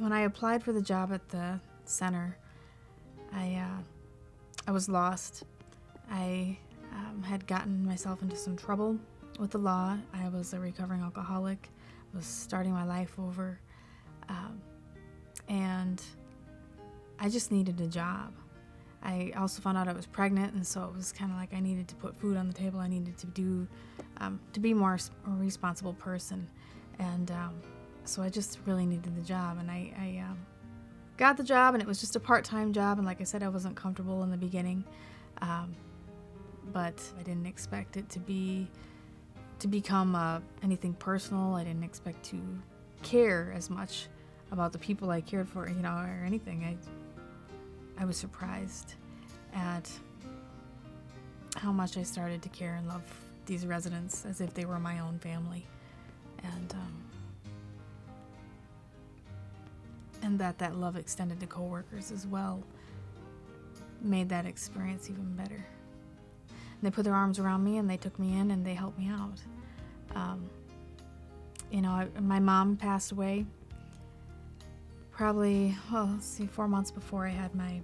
When I applied for the job at the center, I was lost. I had gotten myself into some trouble with the law. I was a recovering alcoholic, was starting my life over, and I just needed a job. I also found out I was pregnant, and so it was kind of like I needed to put food on the table. I needed to to be more a responsible person, and so I just really needed the job, and I got the job, and it was just a part-time job, and like I said, I wasn't comfortable in the beginning, but I didn't expect it to become anything personal. I didn't expect to care as much about the people I cared for, or anything. I was surprised at how much I started to care and love these residents as if they were my own family, and that love extended to coworkers as well made that experience even better. And they put their arms around me and they took me in and they helped me out. My mom passed away probably, 4 months before I had my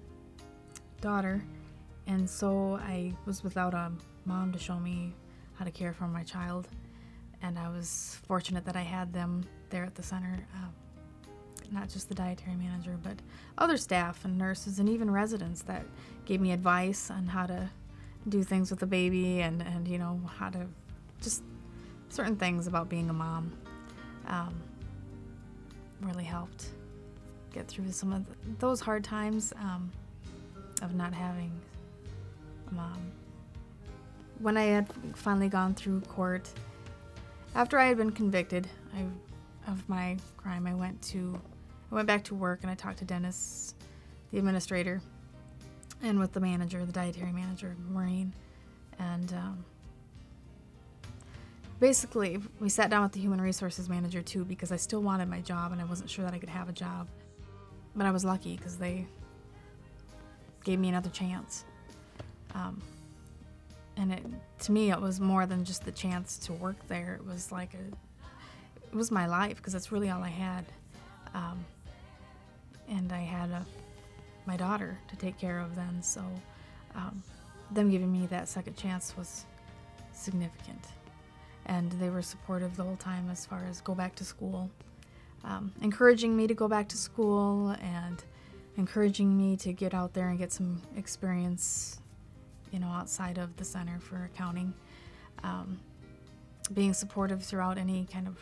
daughter, and so I was without a mom to show me how to care for my child, and I was fortunate that I had them there at the center, not just the dietary manager, but other staff and nurses and even residents that gave me advice on how to do things with the baby and how to just certain things about being a mom. Really helped get through some of those hard times of not having a mom. When I had finally gone through court, after I had been convicted of my crime, I went back to work and I talked to Dennis, the administrator, and with the manager, the dietary manager, Maureen, and basically we sat down with the human resources manager too, because I still wanted my job and I wasn't sure that I could have a job. But I was lucky because they gave me another chance. And to me, it was more than just the chance to work there. It was like it was my life, because that's really all I had. And I had my daughter to take care of then, so them giving me that second chance was significant. And they were supportive the whole time as far as go back to school. Encouraging me to go back to school and encouraging me to get out there and get some experience, outside of the center for accounting. Being supportive throughout any kind of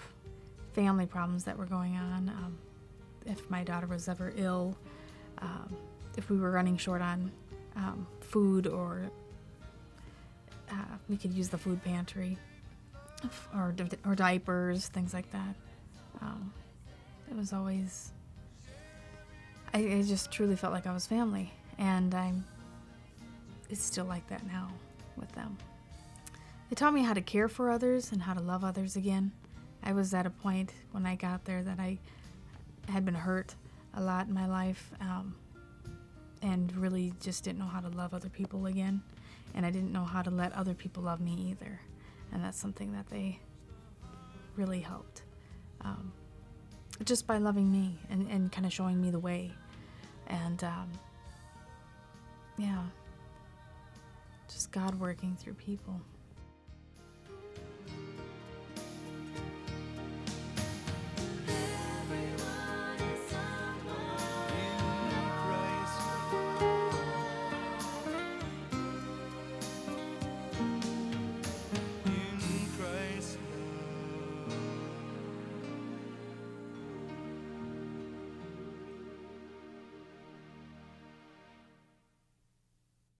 family problems that were going on. If my daughter was ever ill, if we were running short on food, or we could use the food pantry, or diapers, things like that. It was always, I just truly felt like I was family, and it's still like that now with them. It taught me how to care for others and how to love others again. I was at a point when I got there that I had been hurt a lot in my life, and really just didn't know how to love other people again, and I didn't know how to let other people love me either, and that's something that they really helped. Just by loving me and kind of showing me the way. And just God working through people.